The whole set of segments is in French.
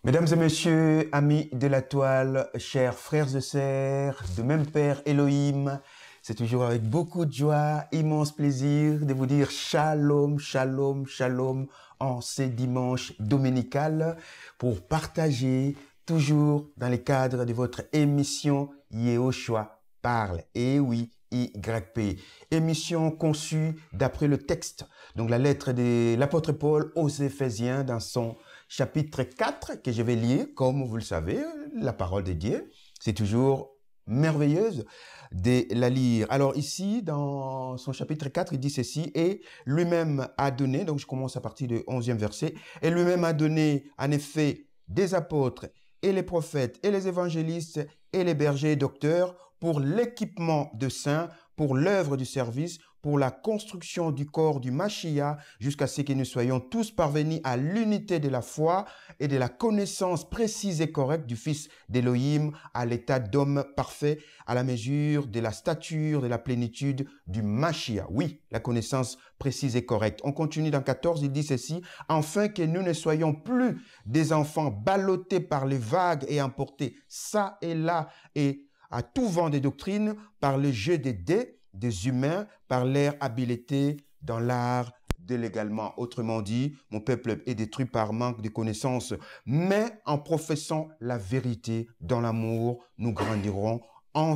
Mesdames et messieurs, amis de la toile, chers frères et sœurs, de même Père Elohim, c'est toujours avec beaucoup de joie, immense plaisir de vous dire shalom, shalom, shalom en ces dimanches dominicales pour partager toujours dans le cadre de votre émission Yehoshua parle. Et oui, YP. Émission conçue d'après le texte, donc la lettre de l'apôtre Paul aux Éphésiens dans son chapitre 4 que je vais lire, comme vous le savez, la parole de Dieu. C'est toujours merveilleuse de la lire. Alors ici, dans son chapitre 4, il dit ceci, et lui-même a donné, donc je commence à partir du 11e verset, et lui-même a donné en effet des apôtres et les prophètes et les évangélistes et les bergers et docteurs pour l'équipement de saints, pour l'œuvre du service, pour la construction du corps du Mashiach, jusqu'à ce que nous soyons tous parvenus à l'unité de la foi et de la connaissance précise et correcte du Fils d'Élohim, à l'état d'homme parfait, à la mesure de la stature, de la plénitude du Mashiach. Oui, la connaissance précise et correcte. On continue dans 14, il dit ceci, « Afin que nous ne soyons plus des enfants ballottés par les vagues et emportés ça et là et à tout vent de doctrine par le jeu des dés des humains, par leur habileté dans l'art de l'également. Autrement dit, mon peuple est détruit par manque de connaissances, mais en professant la vérité dans l'amour, nous grandirons en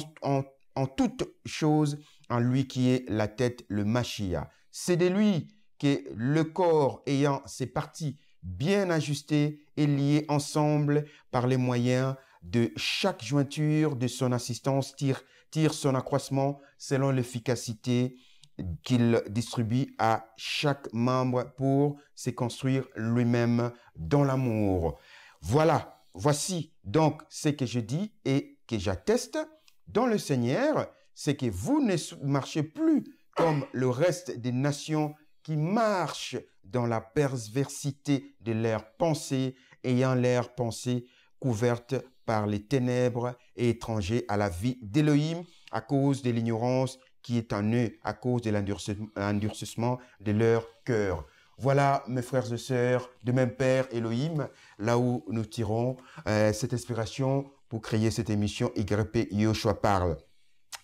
toutes choses en lui qui est la tête, le Mashiach. C'est de lui que le corps ayant ses parties bien ajustées et liées ensemble par les moyens de chaque jointure de son assistance tire son accroissement selon l'efficacité qu'il distribue à chaque membre pour se construire lui-même dans l'amour. Voilà, voici donc ce que je dis et que j'atteste dans le Seigneur, c'est que vous ne marchez plus comme le reste des nations qui marchent dans la perversité de leurs pensées, ayant leurs pensées couvertes par les ténèbres et étrangers à la vie d'Élohim à cause de l'ignorance qui est en eux, à cause de l'endurcissement de leur cœur. Voilà, mes frères et sœurs, de même Père Elohim, là où nous tirons cette inspiration pour créer cette émission YP Yehoshua parle.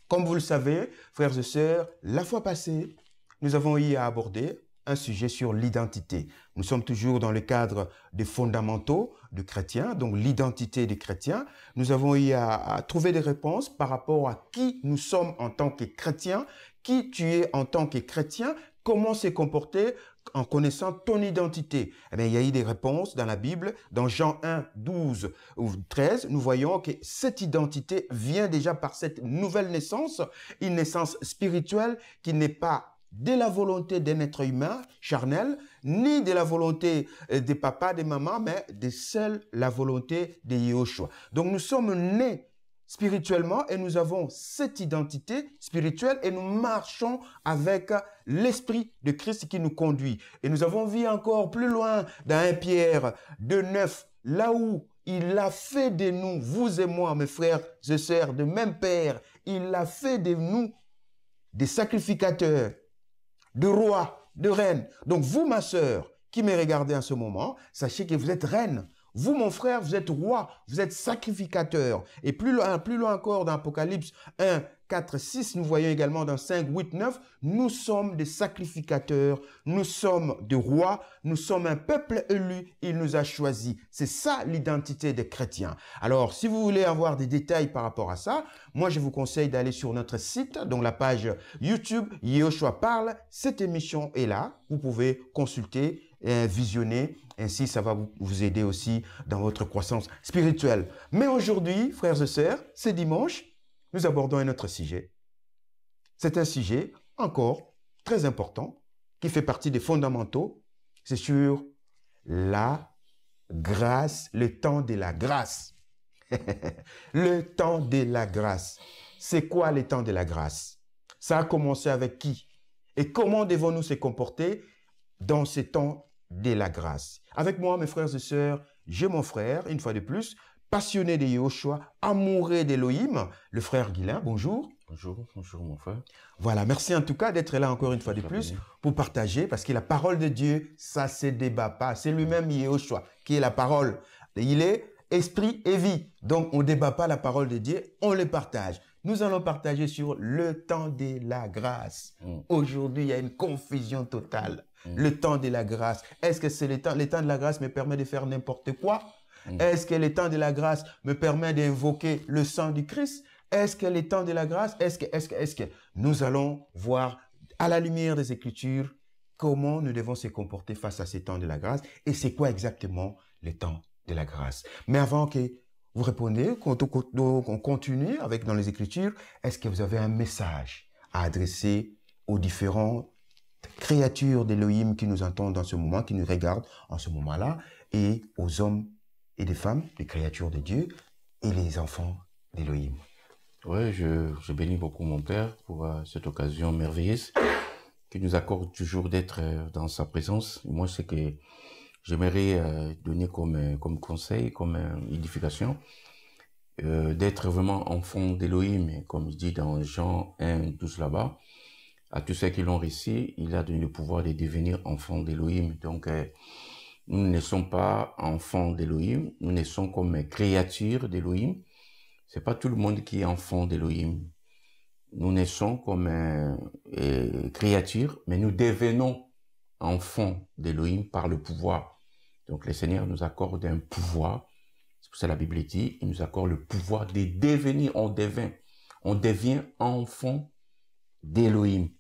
Comme vous le savez, frères et sœurs, la fois passée, nous avons eu à aborder un sujet sur l'identité. Nous sommes toujours dans le cadre des fondamentaux de chrétiens, donc l'identité des chrétiens. Nous avons eu à trouver des réponses par rapport à qui nous sommes en tant que chrétiens, qui tu es en tant que chrétien, comment se comporter en connaissant ton identité. Eh bien, il y a eu des réponses dans la Bible. Dans Jean 1, 12 ou 13, nous voyons que cette identité vient déjà par cette nouvelle naissance, une naissance spirituelle qui n'est pas de la volonté d'un être humain charnel, ni de la volonté des papas, des mamans, mais de seule la volonté de Yehoshua. Donc nous sommes nés spirituellement et nous avons cette identité spirituelle et nous marchons avec l'esprit de Christ qui nous conduit. Et nous avons vu encore plus loin dans 1 Pierre 2,9, là où il a fait de nous, vous et moi, mes frères et sœurs, de même Père, il a fait de nous des sacrificateurs, de rois, de reines. Donc vous, ma sœur, qui me regardez en ce moment, sachez que vous êtes reine. Vous, mon frère, vous êtes roi, vous êtes sacrificateur. Et plus loin encore dans Apocalypse 1, 4, 6, nous voyons également dans 5, 8, 9, nous sommes des sacrificateurs, nous sommes des rois, nous sommes un peuple élu, il nous a choisis. C'est ça l'identité des chrétiens. Alors, si vous voulez avoir des détails par rapport à ça, moi je vous conseille d'aller sur notre site, donc la page YouTube Yehoshua parle. Cette émission est là, vous pouvez consulter, visionner, ainsi ça va vous aider aussi dans votre croissance spirituelle. Mais aujourd'hui, frères et sœurs, c'est dimanche, nous abordons un autre sujet. C'est un sujet encore très important qui fait partie des fondamentaux. C'est sur la grâce, le temps de la grâce. Le temps de la grâce. C'est quoi le temps de la grâce? Ça a commencé avec qui? Et comment devons-nous se comporter dans ce temps de la grâce? Avec moi, mes frères et sœurs, j'ai mon frère, une fois de plus, passionné de Yehoshua, amoureux d'Élohim, le frère Guilain. Bonjour. Bonjour mon frère. Voilà, merci en tout cas d'être là encore une fois de plus pour partager, parce que la parole de Dieu, ça ne se débat pas. C'est lui-même Yehoshua qui est la parole. Il est esprit et vie. Donc, on ne débat pas la parole de Dieu, on les partage. Nous allons partager sur le temps de la grâce. Aujourd'hui, il y a une confusion totale. Le temps de la grâce. Est-ce que c'est le temps de la grâce me permet de faire n'importe quoi? Est-ce que le temps de la grâce me permet d'invoquer le sang du Christ? Est-ce que le temps de la grâce, est-ce que nous allons voir à la lumière des Écritures comment nous devons se comporter face à ces temps de la grâce et c'est quoi exactement le temps de la grâce. Mais avant que vous répondiez, qu'on continue avec dans les Écritures, est-ce que vous avez un message à adresser aux différentes créatures d'Élohim qui nous entendent dans ce moment, qui nous regardent en ce moment-là, et aux hommes et des femmes, les créatures de Dieu et les enfants d'Élohim? Oui, je bénis beaucoup mon Père pour cette occasion merveilleuse qui nous accorde toujours d'être dans sa présence. Moi, c'est que j'aimerais donner comme conseil, comme édification, d'être vraiment enfant d'Élohim, comme il dit dans Jean 1, 12 là-bas. À tous ceux qui l'ont réussi, il a donné le pouvoir de devenir enfant d'Élohim. Donc, nous ne sommes pas enfants d'Élohim, nous naissons comme créatures d'Élohim. C'est pas tout le monde qui est enfant d'Élohim. Nous naissons comme créatures, mais nous devenons enfants d'Élohim par le pouvoir. Donc le Seigneur nous accorde un pouvoir. C'est pour ça que la Bible dit, il nous accorde le pouvoir de devenir, on devient enfant d'Élohim.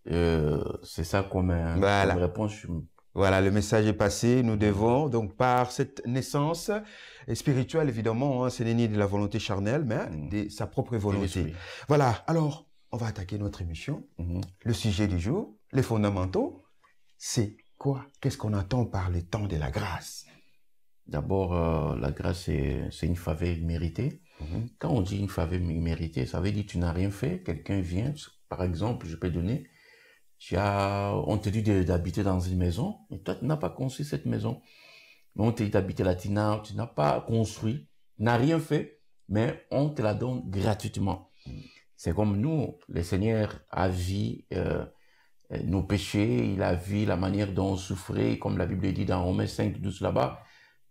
C'est ça comme réponse. Voilà, le message est passé. Nous devons, donc, par cette naissance spirituelle, évidemment, ce n'est ni de la volonté charnelle, mais de sa propre volonté. Voilà. Alors, on va attaquer notre émission. Le sujet du jour, les fondamentaux, c'est quoi? Qu'est-ce qu'on entend par le temps de la grâce? D'abord, la grâce, c'est une faveur méritée. Quand on dit une faveur méritée, ça veut dire que tu n'as rien fait. Quelqu'un vient, par exemple, je peux donner, on te dit d'habiter dans une maison, et toi, tu n'as pas construit cette maison. Mais on te dit d'habiter là, tu n'as pas construit, tu n'as rien fait, mais on te la donne gratuitement. C'est comme nous, le Seigneur a vu nos péchés, il a vu la manière dont on souffrait, comme la Bible dit dans Romains 5, 12 là-bas,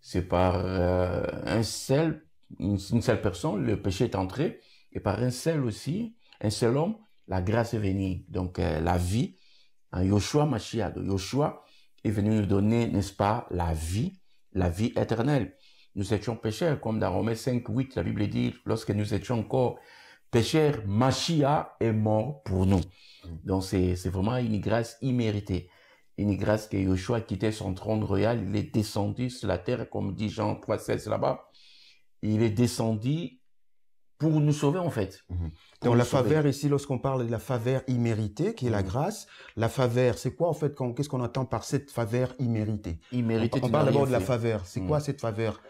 c'est par une seule personne, le péché est entré, et par un seul homme, la grâce est venue. Donc la vie, Yoshua Mashiach, Yoshua est venu nous donner, n'est-ce pas, la vie éternelle. Nous étions pécheurs, comme dans Romains 5, 8, la Bible dit, lorsque nous étions encore pécheurs, Mashiach est mort pour nous. Donc c'est vraiment une grâce imméritée. Une grâce que Yoshua quittait son trône royal, il est descendu sur la terre, comme dit Jean 3,16 là-bas. Il est descendu pour nous sauver, en fait. Donc la faveur ici, lorsqu'on parle de la faveur imméritée, qui est la grâce, la faveur, c'est quoi en fait, qu'est-ce qu'on entend par cette faveur imméritée? On parle d'abord de la faveur. C'est quoi cette faveur?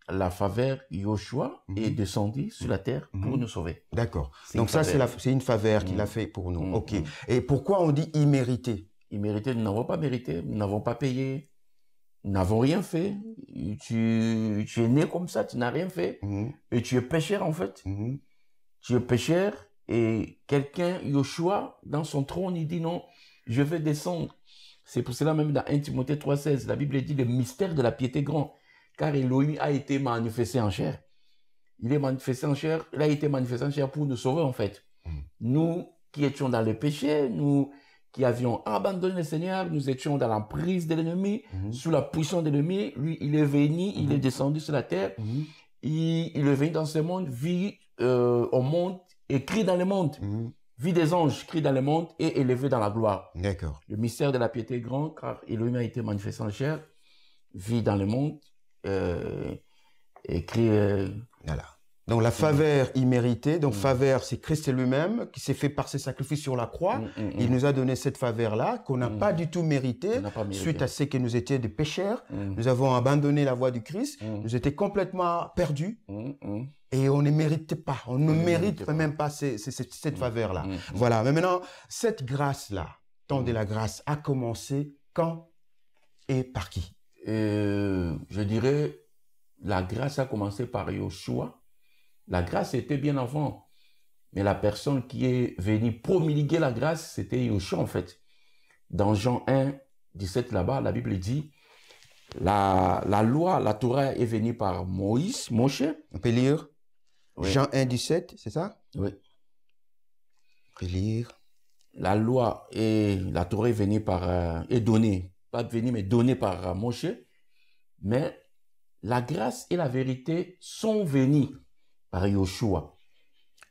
La faveur, Yoshua est descendu sur la terre pour nous sauver. D'accord. Donc ça, c'est une faveur qu'il a fait pour nous. Ok. Et pourquoi on dit immérité? Immérité, nous n'avons pas mérité, nous n'avons pas payé, nous n'avons rien fait. Tu es né comme ça, tu n'as rien fait. Et tu es pécheur en fait. Tu es pécheur et quelqu'un, Yoshua, dans son trône, il dit non, je vais descendre. C'est pour cela même dans 1 Timothée 3,16, la Bible dit le mystère de la piété grand. Car Elohim a été manifesté en chair. Il est manifesté en chair, il a été manifesté en chair pour nous sauver en fait. Nous qui étions dans le péché, nous qui avions abandonné le Seigneur, nous étions dans la prise de l'ennemi, sous la puissance de l'ennemi. Lui, il est venu, il est descendu sur la terre. Il est venu dans ce monde, vit au monde, et crie dans le monde. Vie des anges, crie dans le monde et élevé dans la gloire. D'accord. Le mystère de la piété est grand, car Elohim a été manifesté en chair, vit dans le monde, et crie... Voilà. Donc la faveur imméritée, donc faveur, c'est Christ lui-même qui s'est fait par ses sacrifices sur la croix. Il nous a donné cette faveur-là qu'on n'a pas du tout mérité suite à ce que nous étions des pécheurs. Nous avons abandonné la voie du Christ. Nous étions complètement perdus et on ne méritait pas. On ne mérite même pas cette faveur-là. Voilà. Mais maintenant, cette grâce-là, temps de la grâce, a commencé quand et par qui? Je dirais, la grâce a commencé par Yoshua. La grâce était bien avant. Mais la personne qui est venue promulguer la grâce, c'était Yoshua en fait. Dans Jean 1, 17 là-bas, la Bible dit, la loi, la Torah est venue par Moïse, Moshe. On peut lire Oui. Jean 1, 17, c'est ça? Oui. On peut lire. La loi et la Torah est venue est donnée, pas venue, mais donnée par Moshe. Mais la grâce et la vérité sont venues par Yoshua.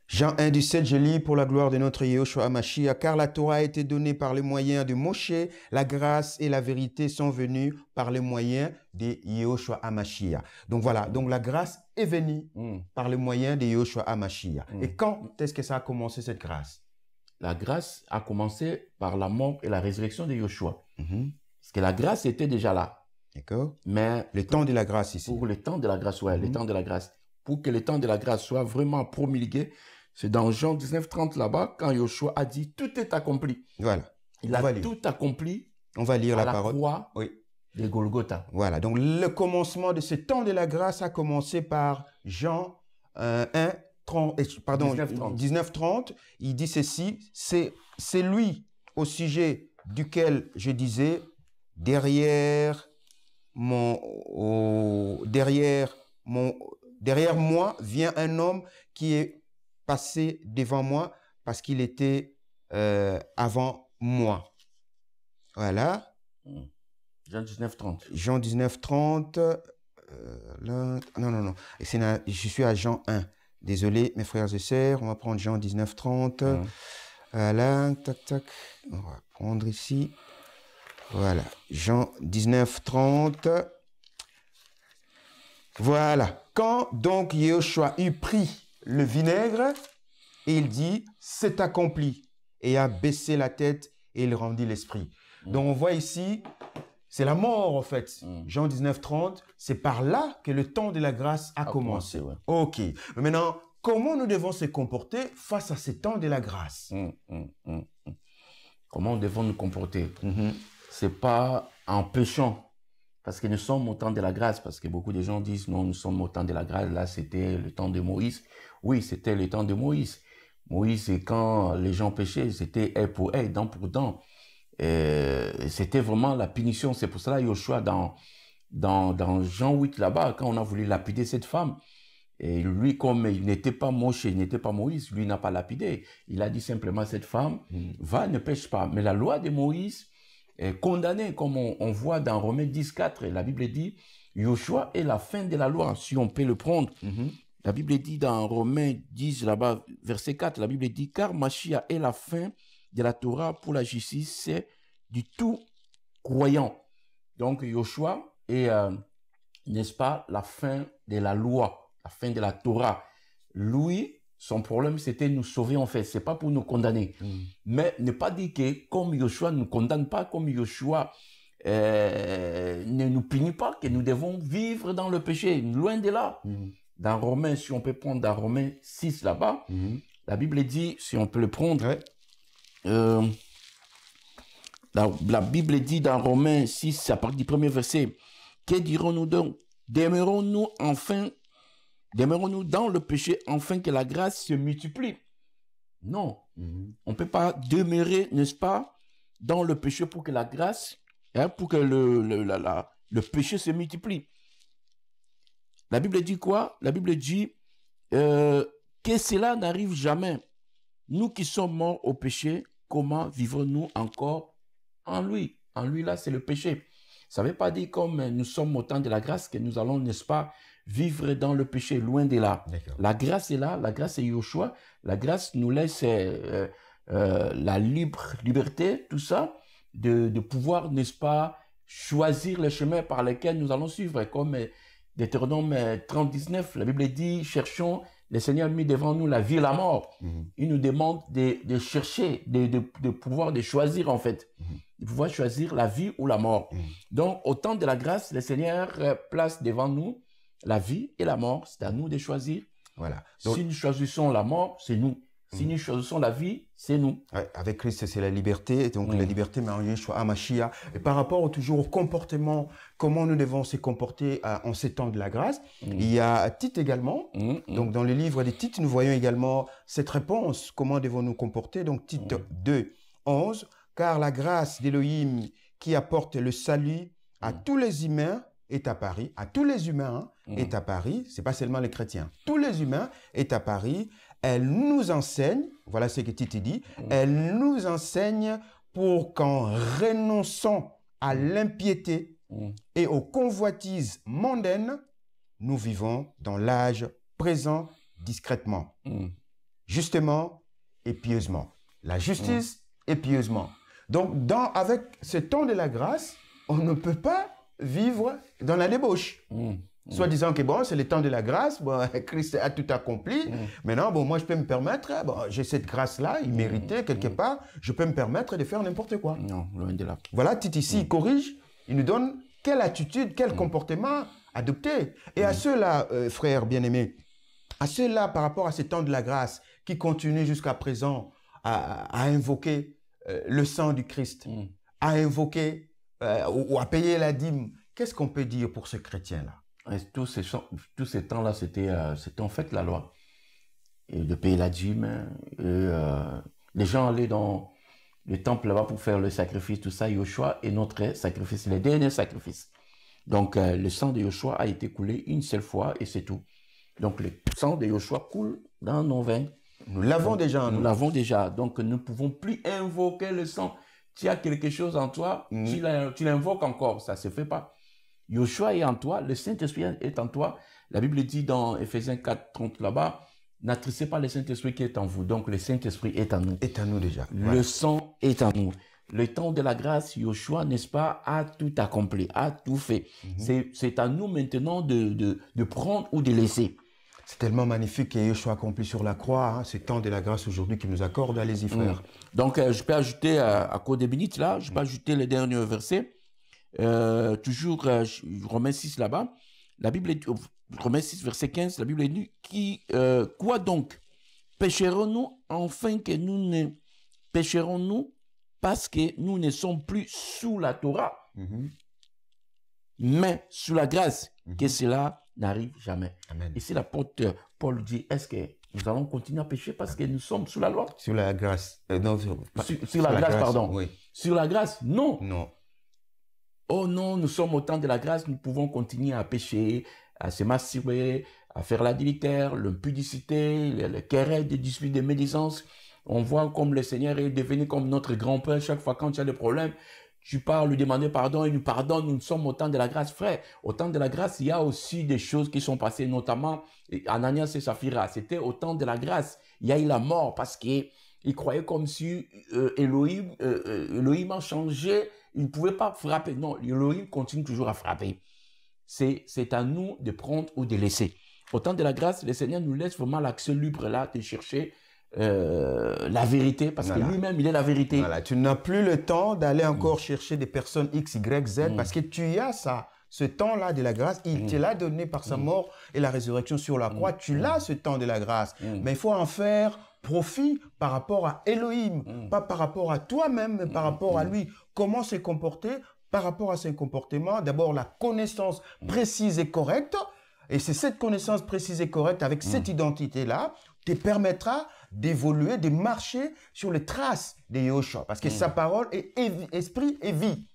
Jean 1, 17, je lis pour la gloire de notre Yehoshua HaMashiach, car la Torah a été donnée par les moyens de Moshe, la grâce et la vérité sont venues par les moyens de Yehoshua HaMashiach. Donc voilà, donc la grâce est venue par les moyens de Yehoshua HaMashiach. Et quand est-ce que ça a commencé cette grâce? La grâce a commencé par la mort et la résurrection de Yoshua. Parce que la grâce était déjà là. D'accord. Mais le temps de la grâce ici. Pour le temps de la grâce, le temps de la grâce. Pour que le temps de la grâce soit vraiment promulgué, c'est dans Jean 19, 30 là-bas, quand Yoshua a dit, tout est accompli. Voilà. Il a tout accompli. On va lire à la parole. Croix de Golgotha. Voilà. Donc, le commencement de ce temps de la grâce a commencé par Jean 19, 30. Il dit ceci, c'est lui au sujet duquel je disais, derrière moi vient un homme qui est passé devant moi parce qu'il était avant moi. Voilà. Jean 19, 30. Jean 19, 30. Non. Je suis à Jean 1. Désolé, mes frères et sœurs. On va prendre Jean 19, 30. Voilà. Tac. On va prendre ici. Voilà. Jean 19, 30. Voilà. Quand donc Yehoshua eut pris le vinaigre, il dit, c'est accompli. Et a baissé la tête et il rendit l'esprit. Donc on voit ici, c'est la mort en fait. Jean 19, 30, c'est par là que le temps de la grâce a commencé. Ok. Mais maintenant, comment nous devons se comporter face à ce temps de la grâce? Comment devons nous comporter? C'est pas en péchant. Parce que nous sommes au temps de la grâce, parce que beaucoup de gens disent non, nous sommes au temps de la grâce, là c'était le temps de Moïse. Oui, c'était le temps de Moïse. Moïse, c'est quand les gens péchaient, c'était œil pour œil, dent pour dent. C'était vraiment la punition. C'est pour cela Yoshua dans Jean 8 là-bas, quand on a voulu lapider cette femme, et lui, comme il n'était pas Moshe, il n'était pas Moïse, lui n'a pas lapidé. Il a dit simplement à cette femme, va, ne pêche pas. Mais la loi de Moïse est condamnée, comme on voit dans Romains 10, 4. La Bible dit, Yoshua est la fin de la loi, si on peut le prendre. La Bible dit dans Romains 10, là-bas, verset 4, la Bible dit, car Mashiach est la fin de la Torah pour la justice, c'est du tout croyant. Donc, Yoshua est, n'est-ce pas, la fin de la loi, la fin de la Torah. Lui, son problème, c'était nous sauver, en fait. C'est pas pour nous condamner. Mais ne pas dire que, comme Yoshua ne nous condamne pas, comme Yoshua ne nous punit pas, que nous devons vivre dans le péché. Loin de là. Dans Romains, si on peut prendre dans Romains 6 là-bas, la Bible dit, si on peut le prendre, la Bible dit dans Romains 6, à partir du premier verset, que dirons-nous donc? Demeurons-nous dans le péché afin que la grâce se multiplie? Non. On ne peut pas demeurer, n'est-ce pas, dans le péché pour que la grâce, pour que le péché se multiplie. La Bible dit quoi? La Bible dit que cela n'arrive jamais. Nous qui sommes morts au péché, comment vivons-nous encore en lui? En lui, là, c'est le péché. Ça ne veut pas dire comme nous sommes au temps de la grâce que nous allons, n'est-ce pas, vivre dans le péché, loin de là. La grâce est là, la grâce est Yoshua. La grâce nous laisse la liberté, tout ça, de pouvoir, n'est-ce pas, choisir les chemins par lesquels nous allons suivre. Comme Deutéronome 30, 19, la Bible dit, cherchons, le Seigneur a mis devant nous la vie et la mort. Il nous demande de chercher, de pouvoir de choisir en fait, de pouvoir choisir la vie ou la mort. Donc, au temps de la grâce, le Seigneur place devant nous la vie et la mort. C'est à nous de choisir. Voilà. Donc, si nous choisissons la mort, c'est nous. Si nous choisissons la vie, c'est nous. Ouais, avec Christ, c'est la liberté. Donc, la liberté, mais en Yeshua HaMashiach. Et par rapport toujours au comportement, comment nous devons se comporter en ces temps de la grâce, il y a Tite également. Donc, dans le livre des Tites, nous voyons également cette réponse. Comment devons-nous comporter? Donc, Tite 2, 11. Car la grâce d'Élohim qui apporte le salut à tous les humains est apparu à tous les humains, est apparu, c'est pas seulement les chrétiens, tous les humains est apparu, elle nous enseigne, voilà ce que Titi dit, elle nous enseigne pour qu'en renonçant à l'impiété et aux convoitises mondaines, nous vivons dans l'âge présent discrètement, justement et pieusement. La justice et pieusement. Donc, avec ce temps de la grâce, on ne peut pas vivre dans la débauche. Soit disant que bon, c'est le temps de la grâce, bon, Christ a tout accompli. Maintenant, bon, moi, je peux me permettre, bon, j'ai cette grâce-là, il méritait quelque part, je peux me permettre de faire n'importe quoi. Non, loin de là. Voilà, Titi ici, il corrige, il nous donne quelle attitude, quel comportement adopter. Et à ceux-là, frères bien-aimés, à ceux-là, par rapport à ce temps de la grâce, qui continuent jusqu'à présent à invoquer le sang du Christ, à invoquer ou à payer la dîme, qu'est-ce qu'on peut dire pour ce chrétien-là? Tous ces temps-là, c'était en fait la loi. Et de payer la dîme. Les gens allaient dans le temple là-bas pour faire le sacrifice, tout ça. Yoshua est notre sacrifice, les derniers sacrifices. Donc, le sang de Yoshua a été coulé une seule fois et c'est tout. Donc, le sang de Yoshua coule dans nos veines. Nous l'avons déjà. Nous l'avons déjà. Donc, nous ne pouvons plus invoquer le sang. Tu as quelque chose en toi, tu l'invoques encore. Ça ne se fait pas. Yoshua est en toi, le Saint-Esprit est en toi. La Bible dit dans Ephésiens 4:30 là-bas, n'attristez pas le Saint-Esprit qui est en vous. Donc, le Saint-Esprit est en nous. Est en nous déjà. Le ouais. sang est en nous. Le temps de la grâce, Yoshua, n'est-ce pas, a tout accompli, a tout fait. C'est à nous maintenant de prendre ou de laisser. C'est tellement magnifique que Yoshua accompli sur la croix, hein, ce temps de la grâce aujourd'hui qu'il nous accorde. Allez-y, frère. Donc, je peux ajouter, à cause des minutes là, je peux ajouter les derniers versets. Toujours Romains 6 là-bas, la Bible est, Romains 6 verset 15, la Bible est dit quoi donc pécherons-nous enfin que nous ne pécherons-nous parce que nous ne sommes plus sous la Torah, mais sous la grâce, que cela n'arrive jamais. Amen. Ici l'apôtre Paul dit, est-ce que nous allons continuer à pécher parce que nous sommes sous la loi? Sur la grâce, non, sur la grâce, pardon. Oui. Sur la grâce, non. Non. Oh non, nous sommes au temps de la grâce, nous pouvons continuer à pécher, à se masturber, à faire l'adultère, l'impudicité, le querelle, des disputes, des médisances. On voit comme le Seigneur est devenu comme notre grand-père. Chaque fois quand tu as des problèmes, tu pars lui demander pardon, il nous pardonne. Nous sommes au temps de la grâce, frère. Au temps de la grâce, il y a aussi des choses qui sont passées, notamment Ananias et Saphira. C'était au temps de la grâce. Il y a eu la mort parce qu'ils croyaient comme si Elohim a changé. Il ne pouvait pas frapper. Non, Elohim continue toujours à frapper. C'est à nous de prendre ou de laisser. Au temps de la grâce, le Seigneur nous laisse vraiment l'accès libre là de chercher la vérité, parce que lui-même, il est la vérité. Voilà. Tu n'as plus le temps d'aller encore chercher des personnes X, Y, Z, parce que tu as ça. Ce temps-là de la grâce, il te l'a donné par sa mort et la résurrection sur la croix. Tu l'as, ce temps de la grâce. Mais il faut en faire profit par rapport à Elohim, pas par rapport à toi-même, mais par rapport à lui. Comment se comporter par rapport à ses comportements? D'abord, la connaissance précise et correcte. Et c'est cette connaissance précise et correcte avec cette identité-là te permettra d'évoluer, de marcher sur les traces de Yoshua. Parce que sa parole est esprit et vie.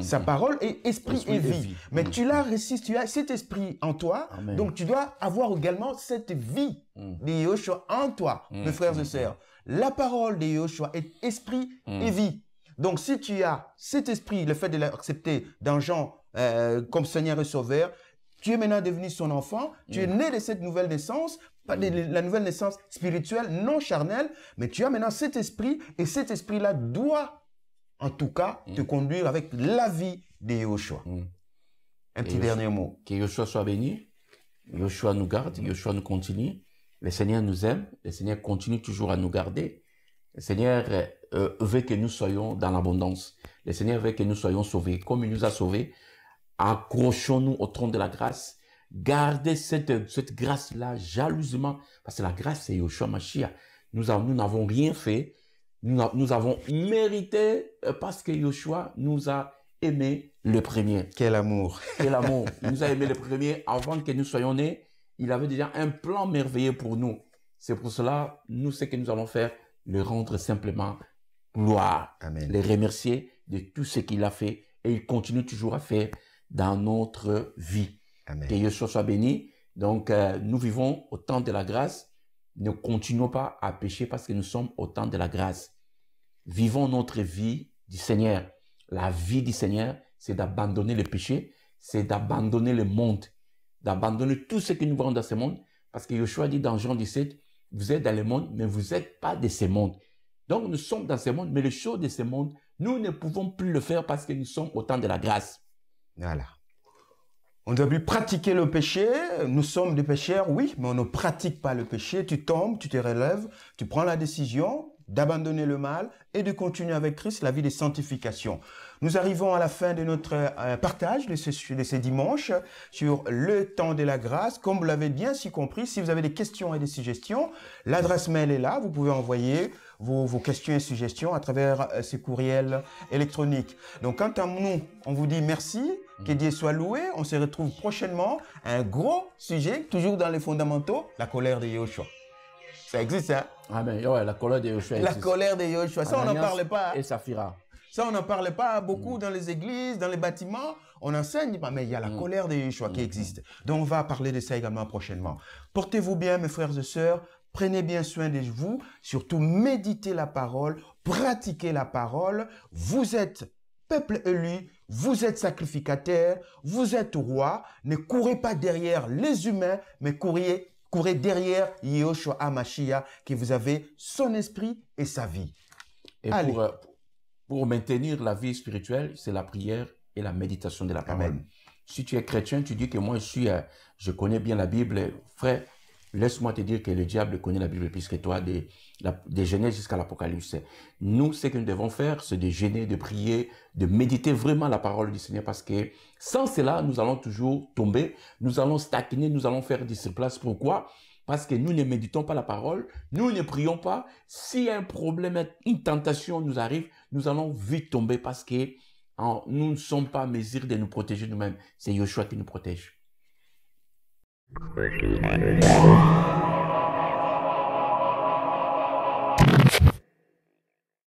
Sa parole est esprit et vie. Mais tu l'as reçu, tu as cet esprit en toi. Amen. Donc tu dois avoir également cette vie de Yoshua en toi, mes frères et sœurs. La parole de Yoshua est esprit et vie. Donc si tu as cet esprit, le fait de l'accepter dans Jean comme Seigneur et Sauveur, tu es maintenant devenu son enfant, tu es né de cette nouvelle naissance, pas de la nouvelle naissance spirituelle, non charnelle, mais tu as maintenant cet esprit, et cet esprit-là doit, en tout cas, te conduire avec la vie de Yoshua. Un petit dernier mot. Que Yoshua soit béni, Yoshua nous garde, Yoshua nous continue, le Seigneur nous aime, le Seigneur continue toujours à nous garder, le Seigneur veut que nous soyons dans l'abondance, le Seigneur veut que nous soyons sauvés, comme il nous a sauvés. Accrochons-nous au trône de la grâce. Gardez cette grâce-là jalousement. Parce que la grâce, c'est Yoshua Mashiach. Nous n'avons rien fait. Nous avons mérité parce que Yoshua nous a aimés le premier. Quel amour. Quel amour. Il nous a aimés le premier avant que nous soyons nés. Il avait déjà un plan merveilleux pour nous. C'est pour cela, nous, ce que nous allons faire, le rendre simplement gloire. Amen. Les remercier de tout ce qu'il a fait. Et il continue toujours à faire dans notre vie. Amen. Que Yeshua soit béni. Donc, nous vivons au temps de la grâce. Ne continuons pas à pécher parce que nous sommes au temps de la grâce. Vivons notre vie du Seigneur. La vie du Seigneur, c'est d'abandonner le péché, c'est d'abandonner le monde, d'abandonner tout ce que nous voyons dans ce monde. Parce que Yeshua dit dans Jean 17, vous êtes dans le monde, mais vous n'êtes pas de ce monde. Donc, nous sommes dans ce monde, mais les choses de ce monde, nous ne pouvons plus le faire parce que nous sommes au temps de la grâce. Voilà. On ne doit plus pratiquer le péché. Nous sommes des pécheurs, oui, mais on ne pratique pas le péché. Tu tombes, tu te relèves, tu prends la décision d'abandonner le mal et de continuer avec Christ la vie de sanctification. Nous arrivons à la fin de notre partage de ce dimanche sur le temps de la grâce. Comme vous l'avez bien si compris, si vous avez des questions et des suggestions, l'adresse mail est là. Vous pouvez envoyer vos questions et suggestions à travers ce courriel électronique. Donc, quant à nous, on vous dit merci, que Dieu soit loué. On se retrouve prochainement à un gros sujet, toujours dans les fondamentaux, la colère de Yahushua. Ça existe, hein? Amen. Ouais, la colère de Yahushua existe. La colère de Yahushua. Ça, on n'en parle pas. Et Saphira. Ça, on n'en parle pas beaucoup dans les églises, dans les bâtiments. On n'enseigne pas, mais il y a la colère de Yahushua qui existe. Donc, on va parler de ça également prochainement. Portez-vous bien, mes frères et sœurs. Prenez bien soin de vous. Surtout, méditez la parole. Pratiquez la parole. Vous êtes peuple élu. Vous êtes sacrificateur. Vous êtes roi. Ne courez pas derrière les humains, mais courez derrière Yahushua HaMashiach, que vous avez son esprit et sa vie. Et pour maintenir la vie spirituelle, c'est la prière et la méditation de la parole. Amen. Si tu es chrétien, tu dis que moi je connais bien la Bible. Frère, laisse-moi te dire que le diable connaît la Bible plus que toi, de Genèse jusqu'à l'Apocalypse. Nous, ce que nous devons faire, c'est de jeûner, de prier, de méditer vraiment la parole du Seigneur, parce que sans cela, nous allons toujours tomber, nous allons stagner, nous allons faire du surplace. Pourquoi? Parce que nous ne méditons pas la parole, nous ne prions pas. Si un problème, une tentation nous arrive, nous allons vite tomber parce que nous ne sommes pas en mesure de nous protéger nous-mêmes. C'est Yeshua qui nous protège.